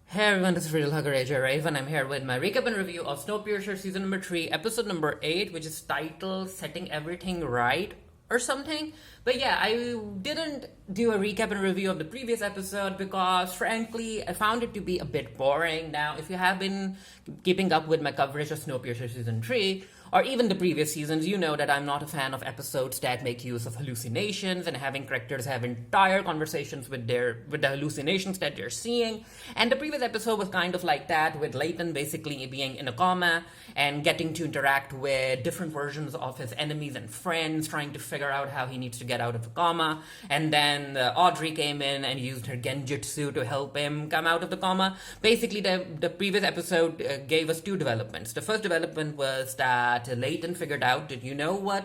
Hey everyone, this is Real Hugger AJ Rave, and I'm here with my recap and review of Snowpiercer Season number 3, Episode number 8, which is titled Setting Everything Right or something. But yeah, I didn't do a recap and review of the previous episode because, frankly, I found it to be a bit boring. Now, if you have been keeping up with my coverage of Snowpiercer Season 3, or even the previous seasons, you know that I'm not a fan of episodes that make use of hallucinations and having characters have entire conversations with the hallucinations that they're seeing. And the previous episode was kind of like that, with Leighton basically being in a coma and getting to interact with different versions of his enemies and friends, trying to figure out how he needs to get out of the coma. And then Audrey came in and used her genjutsu to help him come out of the coma. Basically, the previous episode gave us two developments. The first development was that Leighton figured out that, you know what,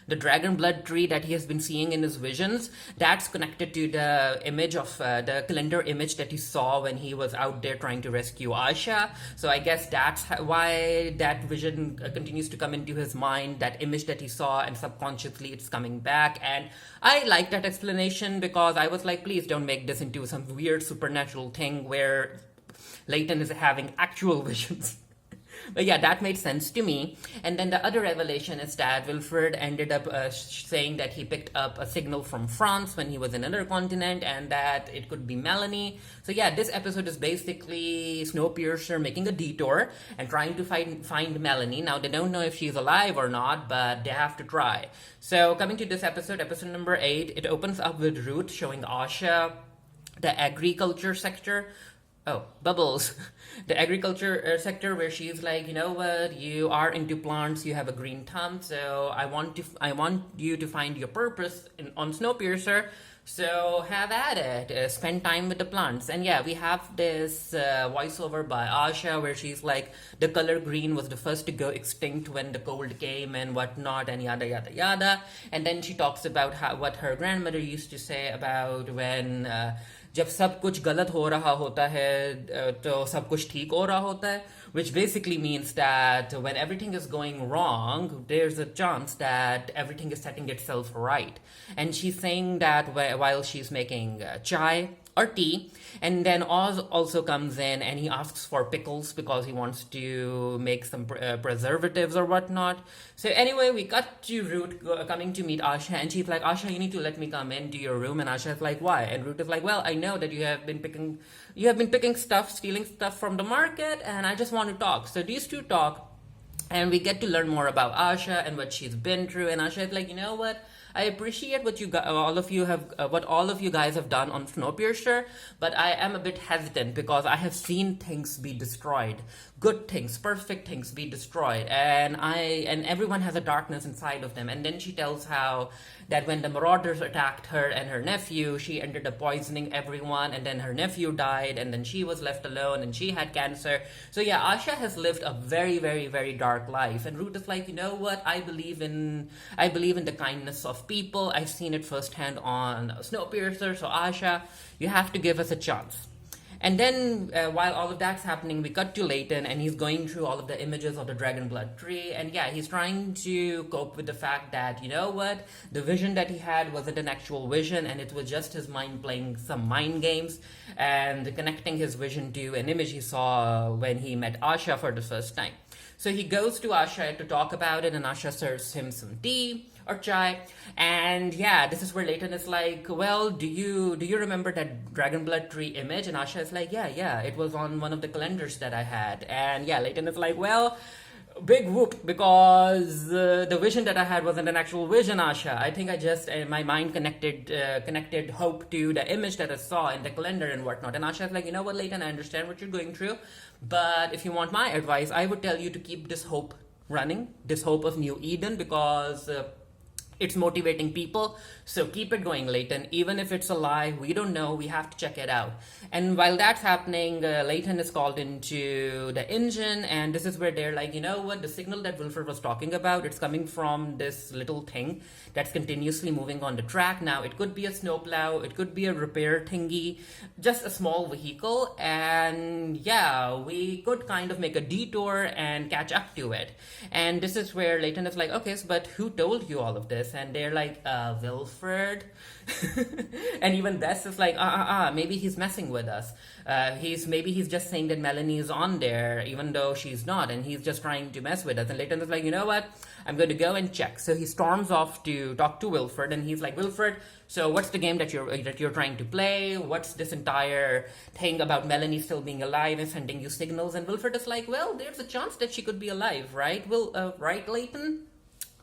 the dragon blood tree that he has been seeing in his visions, that's connected to the image of the calendar image that he saw when he was out there trying to rescue Asha. So I guess that's why that vision continues to come into his mind, that image that he saw, and subconsciously it's coming back. And I like that explanation because I was like, please don't make this into some weird supernatural thing where Leighton is having actual visions. But yeah, that made sense to me. And then the other revelation is that Wilfred ended up saying that he picked up a signal from France when he was in another continent, and that it could be Melanie. So yeah, this episode is basically Snowpiercer making a detour and trying to find Melanie. Now, they don't know if she's alive or not, but they have to try. So coming to this episode, episode number 8, it opens up with Root showing Asha the agriculture sector. Oh, Bubbles. The agriculture sector, where she's like, you know what, you are into plants, you have a green thumb, so I want you to find your purpose on Snowpiercer. So have at it, spend time with the plants. And yeah, we have this voiceover by Asha where she's like, the color green was the first to go extinct when the cold came and whatnot, and yada yada yada. And then she talks about what her grandmother used to say about when जब सब कुछ गलत हो रहा होता है तो सब कुछ ठीक हो रहा होता है, which basically means that when everything is going wrong, there's a chance that everything is setting itself right. And she's saying that while she's making chai or tea, and then Oz also comes in and he asks for pickles because he wants to make some preservatives or whatnot. So anyway, we cut to Root coming to meet Asha, and she's like, Asha, you need to let me come into your room. And Asha is like, why? And Root is like, well, I know that you have been picking stuff, stealing stuff from the market, and I just want to talk. So these two talk, and we get to learn more about Asha and what she's been through. And Asha is like, you know what? I appreciate what all of you guys have done on Snowpiercer, but I am a bit hesitant because I have seen things be destroyed, good things, perfect things be destroyed, and everyone has a darkness inside of them. And then she tells how that when the marauders attacked her and her nephew, she ended up poisoning everyone, and then her nephew died, and then she was left alone, and she had cancer. So yeah, Asha has lived a very, very, very dark life. And Root is like, you know what? I believe in the kindness of people. I've seen it firsthand on Snowpiercer. So Asha, you have to give us a chance. And then, while all of that's happening, we cut to Leighton, and he's going through all of the images of the dragon blood tree. And yeah, he's trying to cope with the fact that, you know what, the vision that he had wasn't an actual vision, and it was just his mind playing some mind games and connecting his vision to an image he saw when he met Asha for the first time. So he goes to Asha to talk about it, and Asha serves him some tea or chai. And yeah, this is where Leighton is like, well, do you remember that dragon blood tree image? And Asha is like, yeah, it was on one of the calendars that I had. And yeah, Leighton is like, well, big whoop, because the vision that I had wasn't an actual vision, Asha. I think I just my mind connected hope to the image that I saw in the calendar and whatnot. And Asha is like, you know what, Leighton, I understand what you're going through, but if you want my advice, I would tell you to keep this hope running, this hope of New Eden, because it's motivating people. So keep it going, Leighton. Even if it's a lie, we don't know. We have to check it out. And while that's happening, Leighton is called into the engine, and this is where they're like, you know what? The signal that Wilfred was talking about, it's coming from this little thing that's continuously moving on the track. Now, it could be a snowplow, it could be a repair thingy, just a small vehicle, and yeah, we could kind of make a detour and catch up to it. And this is where Leighton is like, okay, so, but who told you all of this? this, and they're like, Wilfred. And even Bess is like, maybe he's messing with us. Maybe he's just saying that Melanie is on there, even though she's not, and he's just trying to mess with us. And Leighton is like, you know what? I'm going to go and check. So he storms off to talk to Wilfred, and he's like, Wilfred, so what's the game that you're trying to play? What's this entire thing about Melanie still being alive and sending you signals? And Wilfred is like, well, there's a chance that she could be alive, right? Right, Leighton?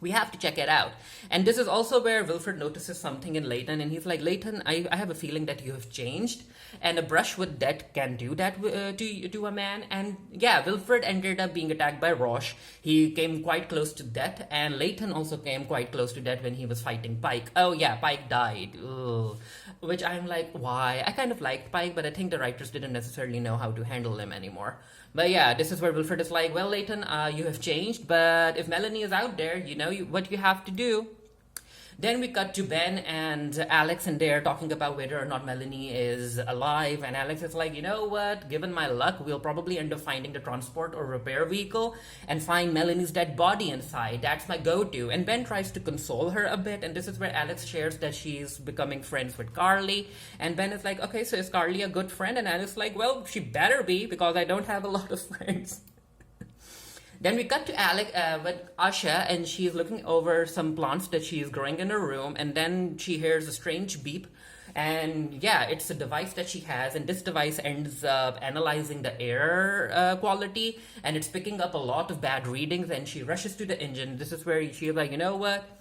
We have to check it out. And this is also where Wilfred notices something in Leighton, and he's like, Leighton, I have a feeling that you have changed, and a brush with death can do that to a man. And yeah, Wilfred ended up being attacked by Roche. He came quite close to death, and Leighton also came quite close to death when he was fighting Pike. Oh yeah, Pike died. Ugh. Which I'm like, why? I kind of liked Pike, but I think the writers didn't necessarily know how to handle him anymore. But yeah, this is where Wilfred is like, well, Leighton, you have changed, but if Melanie is out there, you know what you have to do. Then we cut to Ben and Alex, and they're talking about whether or not Melanie is alive. And Alex is like, you know what? Given my luck, we'll probably end up finding the transport or repair vehicle and find Melanie's dead body inside. That's my go-to. And Ben tries to console her a bit. And this is where Alex shares that she's becoming friends with Carly. And Ben is like, okay, so is Carly a good friend? And Alex is like, well, she better be, because I don't have a lot of friends. Then we cut to Alec with Asha, and she's looking over some plants that she's growing in her room, and then she hears a strange beep. And yeah, it's a device that she has, and this device ends up analyzing the air quality, and it's picking up a lot of bad readings, and she rushes to the engine. This is where she's like, you know what?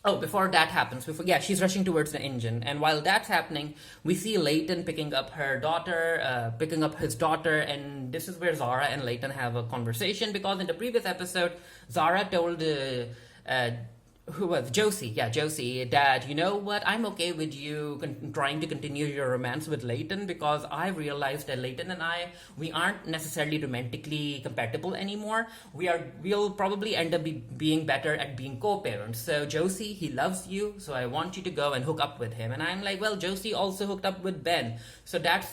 Oh, before that happens, she's rushing towards the engine. And while that's happening, we see Leighton picking up his daughter, and this is where Zara and Leighton have a conversation, because in the previous episode, Zara told who was Josie? Yeah, Josie, that, you know what, I'm okay with you trying to continue your romance with Leighton, because I realized that Leighton and we aren't necessarily romantically compatible anymore. We'll probably end up being better at being co-parents. So Josie, he loves you, so I want you to go and hook up with him. And I'm like, well, Josie also hooked up with Ben, so that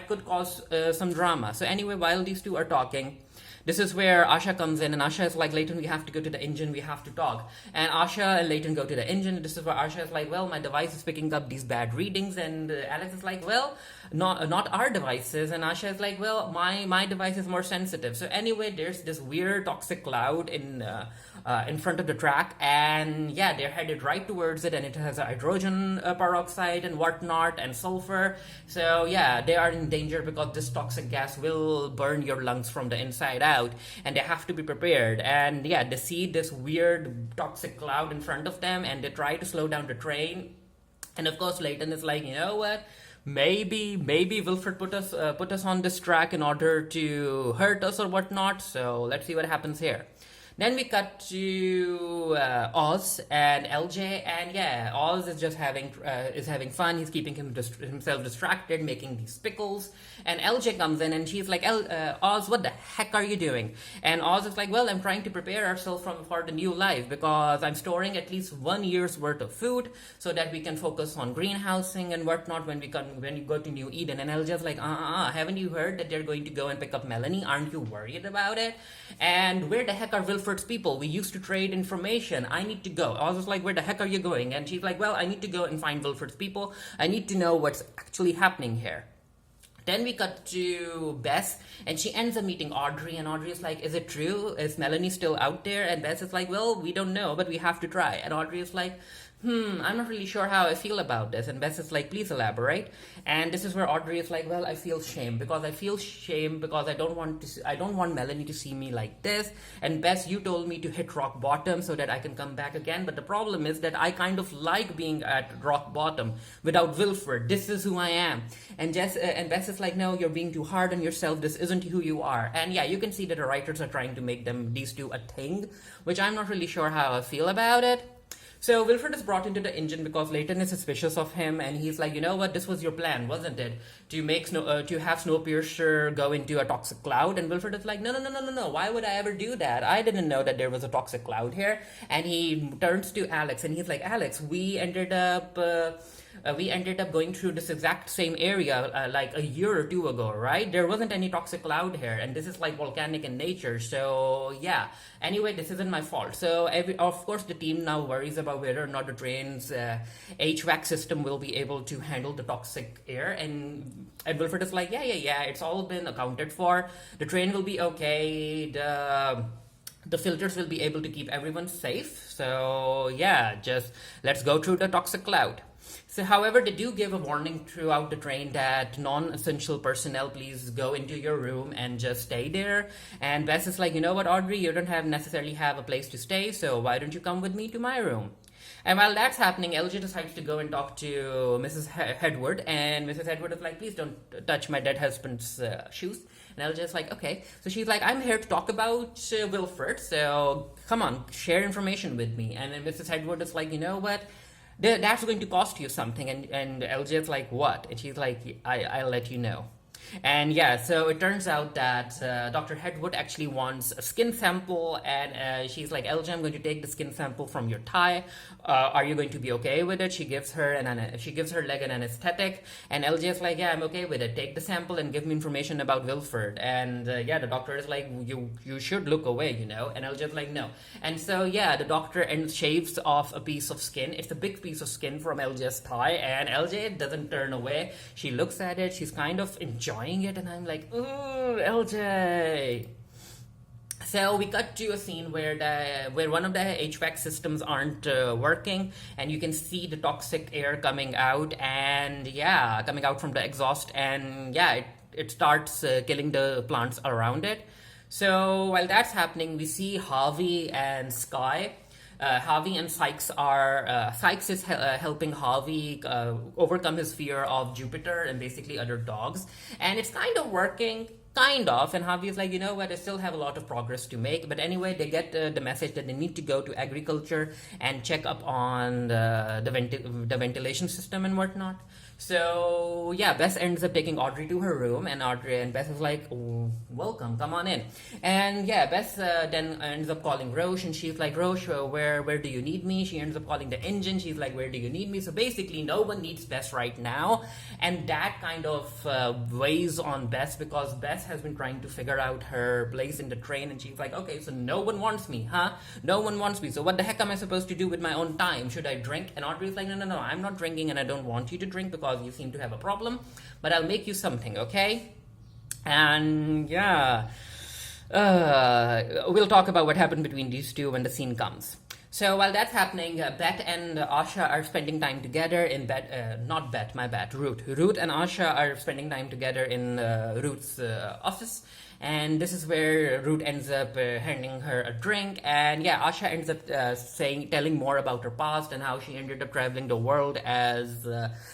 could cause some drama. So anyway, while these two are talking, this is where Asha comes in, and Asha is like, Leighton, we have to go to the engine, we have to talk. And Asha and Leighton go to the engine, and this is where Asha is like, well, my device is picking up these bad readings, and Alex is like, well, not our devices. And Asha is like, well, my device is more sensitive. So anyway, there's this weird toxic cloud in front of the track, and yeah, they're headed right towards it, and it has hydrogen peroxide and whatnot and sulfur. So yeah, they are in danger, because this toxic gas will burn your lungs from the inside out, and they have to be prepared. And yeah, they see this weird toxic cloud in front of them, and they try to slow down the train. And of course, Leighton is like, you know what? Maybe Wilfred put us on this track in order to hurt us or whatnot. So let's see what happens here. Then we cut to Oz and LJ, and yeah, Oz is just having fun. He's keeping himself distracted, making these pickles. And LJ comes in, and she's like, Oz, what the heck are you doing? And Oz is like, well, I'm trying to prepare ourselves for the new life, because I'm storing at least 1 year's worth of food so that we can focus on greenhousing and whatnot when we go to New Eden. And LJ's like, haven't you heard that they're going to go and pick up Melanie? Aren't you worried about it? And where the heck are Wilfred's people? We used to trade information. I need to go. Oz is like, where the heck are you going? And she's like, well, I need to go and find Wilfred's people. I need to know what's actually happening here. Then we cut to Bess, and she ends up meeting Audrey, and Audrey is like, is it true? Is Melanie still out there? And Bess is like, well, we don't know, but we have to try. And Audrey is like, I'm not really sure how I feel about this. And Bess is like, please elaborate. And this is where Audrey is like, well, I feel shame because I don't want Melanie to see me like this. And Bess, you told me to hit rock bottom so that I can come back again. But the problem is that I kind of like being at rock bottom without Wilfred. This is who I am. And Bess is like, no, you're being too hard on yourself. This isn't who you are. And yeah, you can see that the writers are trying to make these two a thing, which I'm not really sure how I feel about it. So Wilfred is brought into the engine because Leighton is suspicious of him, and he's like, you know what, this was your plan, wasn't it? To have Snowpiercer go into a toxic cloud. And Wilfred is like, no, why would I ever do that? I didn't know that there was a toxic cloud here. And he turns to Alex, and he's like, Alex, we ended up we ended up going through this exact same area like a year or two ago, right? There wasn't any toxic cloud here, and this is like volcanic in nature. So yeah. Anyway, this isn't my fault. So of course, the team now worries about whether or not the train's HVAC system will be able to handle the toxic air, and Wilfred is like, yeah, it's all been accounted for. The train will be okay. The filters will be able to keep everyone safe. So yeah, just let's go through the toxic cloud. So, however, they do give a warning throughout the train that non-essential personnel, please go into your room and just stay there. And Bess is like, you know what, Audrey, you don't necessarily have a place to stay, so why don't you come with me to my room? And while that's happening, LJ decides to go and talk to Mrs. Hedward, and Mrs. Hedward is like, please don't touch my dead husband's shoes. And LJ is like, okay. So she's like, I'm here to talk about Wilfred, so come on, share information with me. And then Mrs. Hedward is like, you know what? That's going to cost you something. And LJ is like, what? And she's like, I'll let you know. And yeah, so it turns out that Dr. Hedwood actually wants a skin sample, and she's like, LJ, I'm going to take the skin sample from your thigh. Are you going to be okay with it? She gives her leg an anesthetic, and LJ is like, yeah, I'm okay with it. Take the sample and give me information about Wilfred. And yeah, the doctor is like, you should look away, you know. And LJ is like, no. And so yeah, the doctor shaves off a piece of skin. It's a big piece of skin from LJ's thigh, and LJ doesn't turn away. She looks at it. She's kind of enjoying it, and I'm like, ooh, LJ. So we cut to a scene where one of the HVAC systems aren't working, and you can see the toxic air coming out, and yeah, coming out from the exhaust, and yeah, it starts killing the plants around it. So while that's happening, we see Harvey and Skye. Harvey and Sykes are, Sykes is helping Harvey overcome his fear of Jupiter and basically other dogs. And it's kind of working, kind of. And Harvey is like, you know what, I still have a lot of progress to make. But anyway, they get the message that they need to go to agriculture and check up on the ventilation system and whatnot. So yeah, Bess ends up taking Audrey to her room, and Audrey and Bess is like, oh, welcome, come on in. And yeah, Bess then ends up calling Roche, and she's like, Roche, where do you need me? She ends up calling the engine. She's like, where do you need me? So basically, no one needs Bess right now, and that kind of weighs on Bess, because Bess has been trying to figure out her place in the train, and she's like, okay, so no one wants me, huh? No one wants me. So what the heck am I supposed to do with my own time? Should I drink? And Audrey's like, no, I'm not drinking, and I don't want you to drink because you seem to have a problem, but I'll make you something, okay? And yeah, we'll talk about what happened between these two when the scene comes. So while that's happening, Bet and Asha are spending time together in Root. Root and Asha are spending time together in Root's office. And this is where Root ends up handing her a drink, and yeah, Asha ends up telling more about her past and how she ended up traveling the world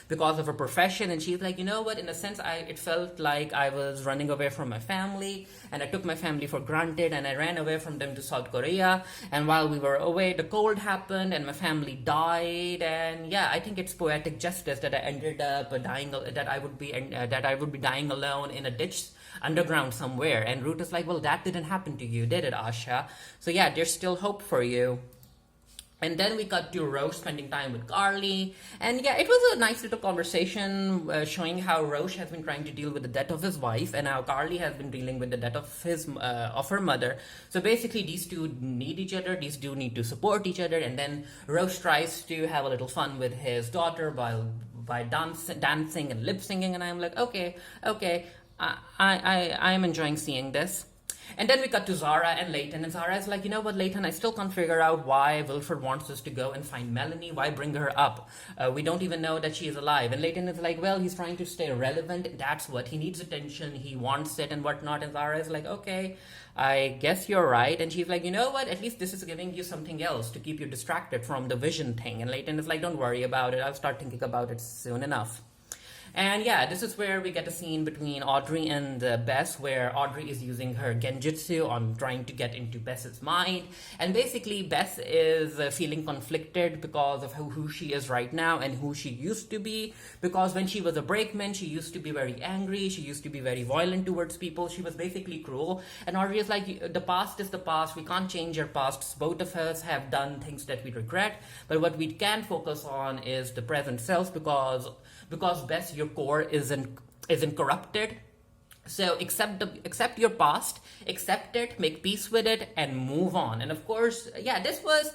because of her profession. And she's like, you know what? In a sense, it felt like I was running away from my family, and I took my family for granted, and I ran away from them to South Korea. And while we were away, the cold happened, and my family died. And yeah, I think it's poetic justice that I ended up dying. That I would be dying alone in a ditch underground somewhere. And Root is like, well, that didn't happen to you, did it, Asha? So yeah, there's still hope for you. And then we cut to Roche spending time with Carly. And yeah, it was a nice little conversation showing how Roche has been trying to deal with the death of his wife, and how Carly has been dealing with the death of her mother. So basically, these two need each other. These two need to support each other. And then Roche tries to have a little fun with his daughter by dancing and lip singing. And I'm like, okay. I'm enjoying seeing this. And then we cut to Zara and Leighton, and Zara is like, you know what, Leighton, I still can't figure out why Wilfred wants us to go and find Melanie. Why bring her up? We don't even know that she is alive. And Leighton is like, well, he's trying to stay relevant. That's what. He needs attention. He wants it and whatnot. And Zara is like, okay, I guess you're right. And she's like, you know what, at least this is giving you something else to keep you distracted from the vision thing. And Leighton is like, don't worry about it. I'll start thinking about it soon enough. And yeah, this is where we get a scene between Audrey and Bess, where Audrey is using her genjutsu on trying to get into Bess's mind. And basically, Bess is feeling conflicted because of who she is right now and who she used to be. Because when she was a brakeman, she used to be very angry, she used to be very violent towards people, she was basically cruel. And Audrey is like, the past is the past, we can't change our pasts. Both of us have done things that we regret, but what we can focus on is the present self, because Bess, your core isn't corrupted. So accept your past, accept it, make peace with it, and move on. And of course, yeah, it was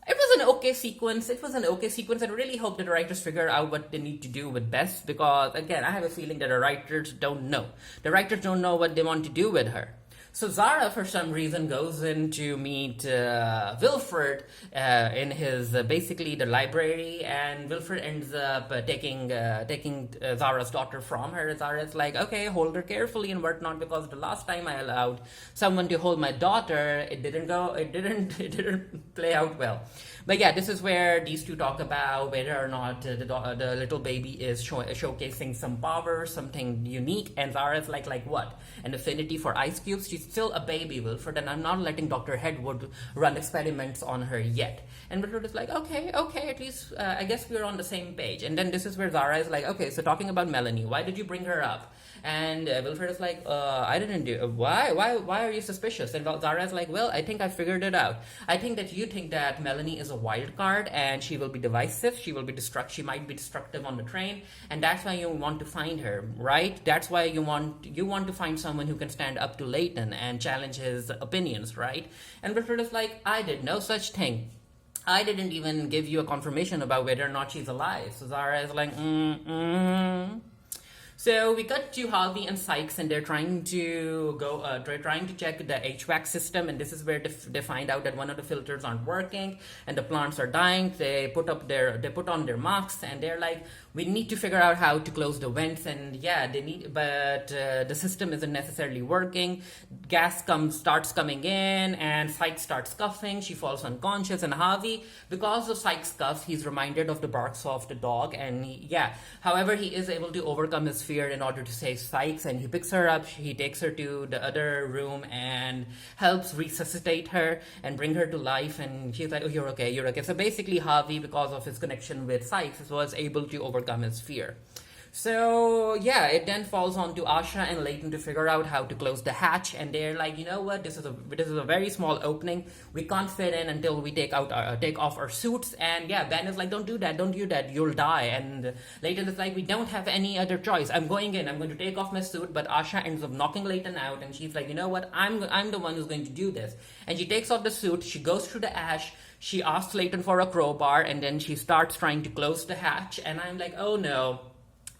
an okay sequence. It was an okay sequence. I really hope that the writers figure out what they need to do with Bess, because again, I have a feeling that the writers don't know. The writers don't know what they want to do with her. So Zara, for some reason, goes in to meet Wilfred in his basically the library, and Wilfred ends up taking Zara's daughter from her. Zara's like, okay, hold her carefully and whatnot, because the last time I allowed someone to hold my daughter, it didn't play out well. But yeah, this is where these two talk about whether or not the little baby is showcasing some power, something unique. And Zara's like what? An affinity for ice cubes? She's still a baby, Wilfred, and I'm not letting Dr. Hedwood run experiments on her yet. And Wilfred is like, okay, at least I guess we're on the same page. And then this is where Zara is like, okay, so talking about Melanie, why did you bring her up? And Wilfred is like, I didn't do. Why are you suspicious? And Zara is like, well, I think I figured it out. I think that you think that Melanie is a wild card and she will be divisive. She might be destructive on the train, and that's why you want to find her, right? That's why you want to find someone who can stand up to Leighton and challenge his opinions, right? And Wilfred is like, I did no such thing. I didn't even give you a confirmation about whether or not she's alive. So Zara is like, So we cut to Harvey and Sykes, and they're trying to check the HVAC system, and this is where they find out that one of the filters aren't working and the plants are dying. They put on their masks, and they're like, we need to figure out how to close the vents. And yeah, but the system isn't necessarily working. Gas starts coming in, and Sykes starts coughing. She falls unconscious, and Harvey, because of Sykes' cough, he's reminded of the barks of the dog, and however, he is able to overcome his fear in order to save Sykes, and he picks her up. He takes her to the other room and helps resuscitate her and bring her to life. And she's like, oh, you're okay. So basically, Harvey, because of his connection with Sykes, was able to overcome his fear. So yeah, it then falls on to Asha and Leighton to figure out how to close the hatch, and they're like, you know what, this is a very small opening. We can't fit in until we take off our suits. And yeah, Ben is like, don't do that, you'll die. And Leighton is like, we don't have any other choice. I'm going to take off my suit. But Asha ends up knocking Leighton out, and she's like, you know what, I'm the one who's going to do this. And she takes off the suit, she goes through the ash, she asks Leighton for a crowbar, and then she starts trying to close the hatch. And I'm like, oh no.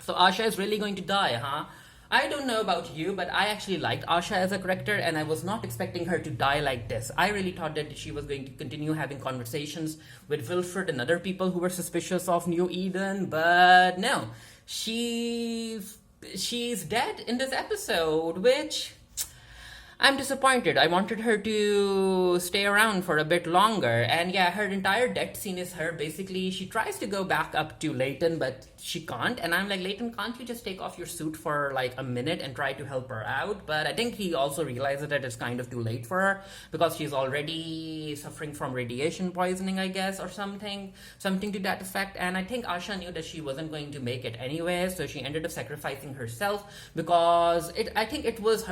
So Asha is really going to die, huh? I don't know about you, but I actually liked Asha as a character, and I was not expecting her to die like this. I really thought that she was going to continue having conversations with Wilfred and other people who were suspicious of New Eden, but no. She's dead in this episode, which I'm disappointed. I wanted her to stay around for a bit longer. And yeah, her entire death scene is her. Basically, she tries to go back up to Leighton, but she can't. And I'm like, Leighton, can't you just take off your suit for like a minute and try to help her out? But I think he also realizes that it's kind of too late for her, because she's already suffering from radiation poisoning, I guess, or something to that effect. And I think Asha knew that she wasn't going to make it anyway, so she ended up sacrificing herself, because I think it was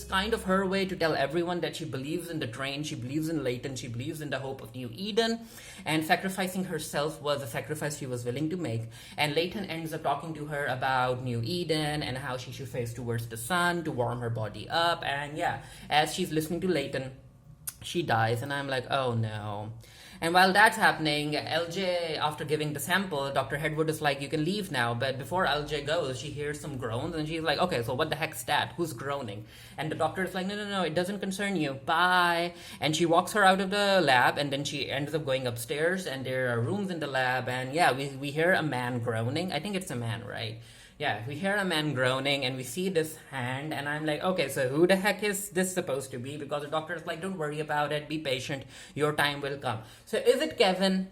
kind of her way to tell everyone that she believes in the train, she believes in Leighton, she believes in the hope of New Eden, and sacrificing herself was a sacrifice she was willing to make. And Leighton ends up talking to her about New Eden and how she should face towards the sun to warm her body up. And yeah, as she's listening to Leighton, she dies, and I'm like, oh no. And while that's happening, LJ, after giving the sample, Dr. Hedwood is like, you can leave now. But before LJ goes, she hears some groans, and she's like, okay, so what the heck's that? Who's groaning? And the doctor is like, no, it doesn't concern you. Bye. And she walks her out of the lab, and then she ends up going upstairs, and there are rooms in the lab. And yeah, we hear a man groaning. I think it's a man, right? Yeah, we hear a man groaning, and we see this hand, and I'm like, okay, so who the heck is this supposed to be? Because the doctor is like, don't worry about it, be patient, your time will come. So is it Kevin?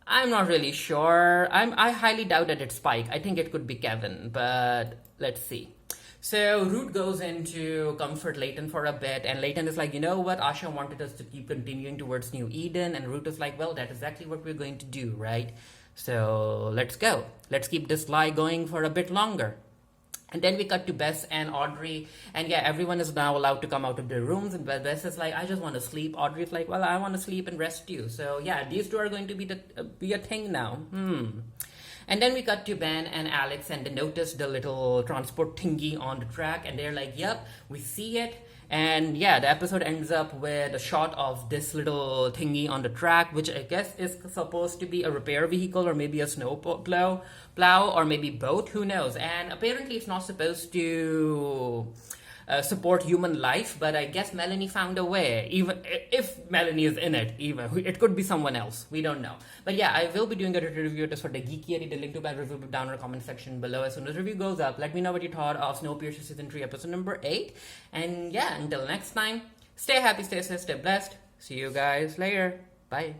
I'm not really sure. I highly doubt that it's Spike. I think it could be Kevin, but let's see. So Root goes in to comfort Leighton for a bit, and Leighton is like, you know what? Asha wanted us to keep continuing towards New Eden, and Root is like, well, that's exactly what we're going to do, right? So let's go. Let's keep this lie going for a bit longer. And then we cut to Bess and Audrey, and yeah, everyone is now allowed to come out of their rooms, and Bess is like, I just want to sleep. Audrey's like, well, I want to sleep and rest too. So yeah, these two are going to be a thing now. And then we cut to Ben and Alex, and they notice the little transport thingy on the track, and they're like, yep, we see it. And yeah, the episode ends up with a shot of this little thingy on the track, which I guess is supposed to be a repair vehicle or maybe a snow plow, or maybe both, who knows. And apparently it's not supposed to support human life, but I guess Melanie found a way. Even if Melanie is in it, even it could be someone else, we don't know. But yeah, I will be doing a review just for the geeky. The link to that review down in the comment section below. As soon as the review goes up, let me know what you thought of Snowpiercer season 3 episode number 8. And yeah, until next time, stay happy, stay safe, stay blessed. See you guys later. Bye.